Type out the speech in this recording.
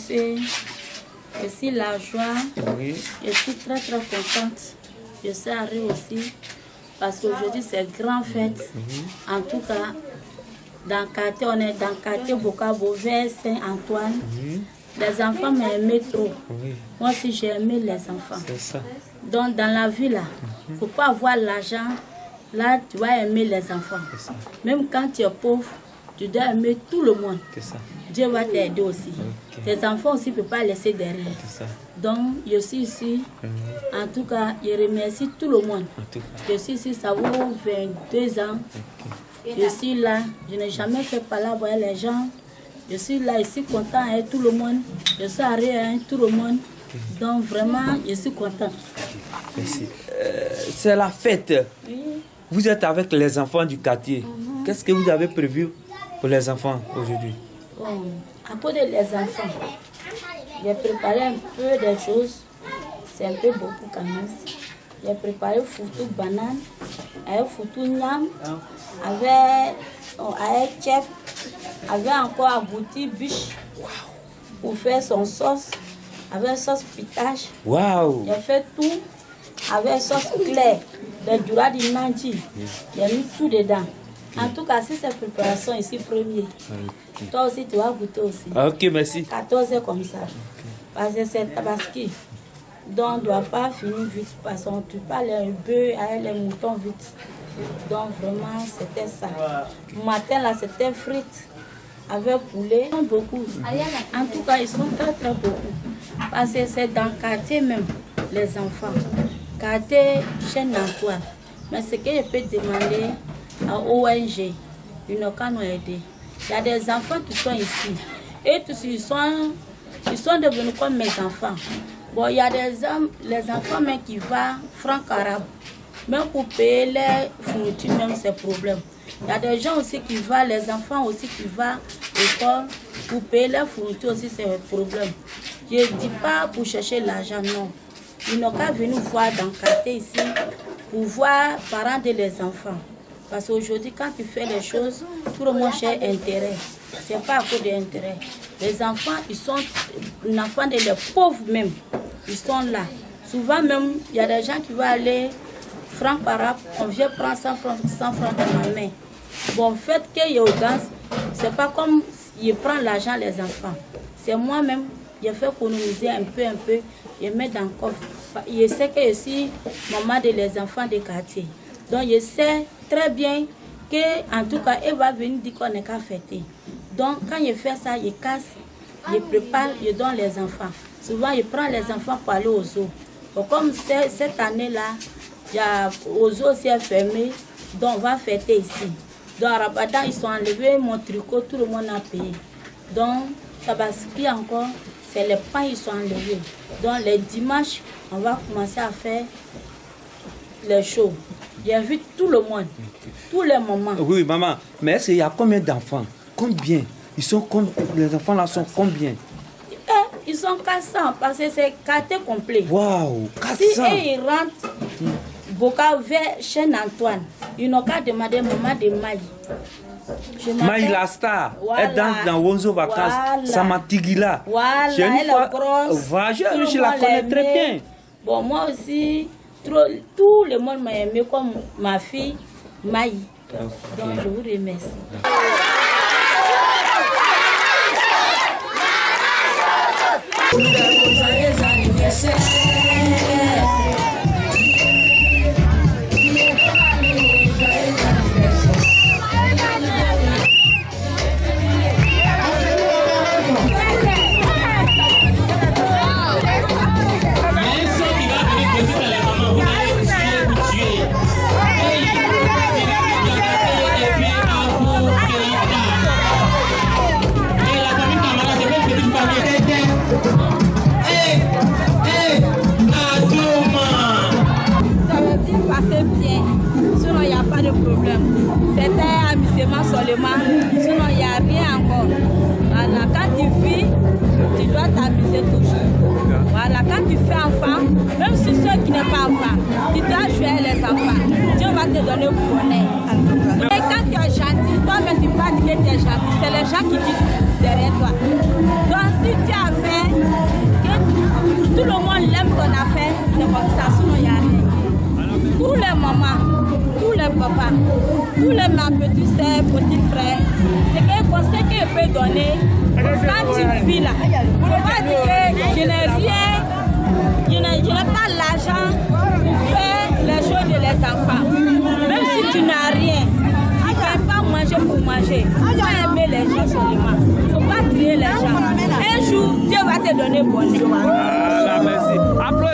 c'est aussi la joie. Oui. Je suis très contente. Je suis arrivée aussi parce qu'aujourd'hui c'est grande fête. En tout cas, dans le quartier, on est dans le quartier Bokabo vers Saint-Antoine. Les enfants m'ont aimé trop. Moi aussi j'ai aimé les enfants. C'est ça. Donc dans la vie là, il ne faut pas avoir l'argent. Là, tu vas aimer les enfants. Même quand tu es pauvre, tu dois aimer tout le monde. Ça. Dieu va t'aider aussi. Tes enfants aussi ne peuvent pas laisser derrière. Donc, je suis ici. En tout cas, je remercie tout le monde. Je suis ici, ça vaut 22 ans. Je suis là. Je n'ai jamais fait palabre avec les gens. Je suis là, je suis content avec tout le monde. Je suis arrivé avec tout le monde. Donc, vraiment, je suis contente. Merci. C'est la fête. Oui. Vous êtes avec les enfants du quartier. Qu'est-ce que vous avez prévu pour les enfants aujourd'hui? Bon, à cause des enfants, j'ai préparé un peu des choses. C'est un peu beaucoup quand même. J'ai préparé foutou banane, avec foutou niam, avec chef, avec encore abouti biche pour faire son sauce, avec sauce pitage. Waouh! J'ai fait tout avec sauce claire, des duras de nanji. J'ai mis tout dedans. En tout cas, si c'est préparation ici, premier. Toi aussi, tu vas goûter aussi. Ok, merci. 14 heures comme ça. Parce que c'est tabaski. Donc, on ne doit pas finir vite. Parce qu'on ne tue pas les bœufs avec les moutons vite. Donc, vraiment, c'était ça. Le matin, là, c'était frites avec poulet. Ils sont beaucoup. En tout cas, ils sont très beaucoup. Parce que c'est dans le quartier même, les enfants. Quartier Saint-Antoine. Mais ce que je peux demander à ONG, ils n'ont qu'à nous aider. Il y a des enfants qui sont ici. Et tous, ils sont devenus comme mes enfants. Bon, il y a les enfants même qui vont franc arabe. Même pour payer les fournitures, même c'est problème. Il y a des gens aussi qui vont, les enfants aussi qui vont à l'école. Pour payer les fournitures aussi, c'est un problème. Je ne dis pas pour chercher l'argent, non. Ils n'ont qu'à venir voir dans le quartier ici pour voir parents de les enfants. Parce qu'aujourd'hui, quand tu fais les choses, tout le monde cherche intérêt. Ce n'est pas à cause d'intérêt. Les enfants, ils sont les enfants de les pauvres même. Ils sont là. Souvent même, il y a des gens qui vont aller franc arabe, on vient prendre 100 francs dans ma main. Bon, le fait qu'il y ait audience, ce n'est pas comme ils prennent l'argent les enfants. C'est moi-même, j'ai fait économiser un peu, je mets dans le coffre. Je sais que je suis maman de les enfants des quartiers. Donc je sais très bien que, en tout cas, elle va venir dire qu'on n'est qu'à fêter. Donc quand je fais ça, je casse, je prépare, je donne les enfants. Souvent, je prends les enfants pour aller au zoo. Donc, comme cette année-là, au zoo aussi est fermé, donc on va fêter ici. Donc à Ramadan, ils sont enlevés mon tricot, tout le monde a payé. Donc, Tabaski encore, c'est les pains ils sont enlevés. Donc les dimanches, on va commencer à faire les shows. J'invite tout le monde, tous les mamans. Oui, maman, mais est-ce qu'il y a combien d'enfants? Combien? Les enfants là sont combien? Ils sont 400 parce que c'est quartier complet. Waouh, 400! Si ils rentrent Boka vers Saint-Antoine, ils n'ont qu'à demander maman de Maï. Maï la star, voilà. Elle danse dans Wonzo Vacances, Voilà. Samatigila. Voilà, elle est grosse. Voilà, je la connais très bien. Bon, moi aussi, tout le monde m'a aimé comme ma fille Maï. Donc je vous remercie. Joyeux anniversaire. Bien, sinon il n'y a pas de problème. C'était amusement seulement, sinon il n'y a rien encore. Voilà, quand tu vis, tu dois t'amuser toujours. Voilà, quand tu fais enfant, même si ceux qui n'est pas enfant, tu dois jouer les enfants. Dieu va te donner bonheur. Et quand tu es gentil, toi-même tu ne peux pas dire que tu es gentil, c'est les gens qui disent derrière toi. Donc si tu as fait c'est comme ça, sinon il n'y a rien. Tous les mamans, tous les papas, tous les ma petits soeurs, petits frères, c'est quel conseil que je peux donner quand tu vis là. Il ne faut pas dire que je n'ai rien, je n'ai pas l'argent pour faire les choses de les enfants. Même si tu n'as rien, tu ne peux pas manger pour manger. Il faut aimer les gens seulement. Il ne faut pas crier les gens. Un jour, Dieu va te donner bonheur. Merci.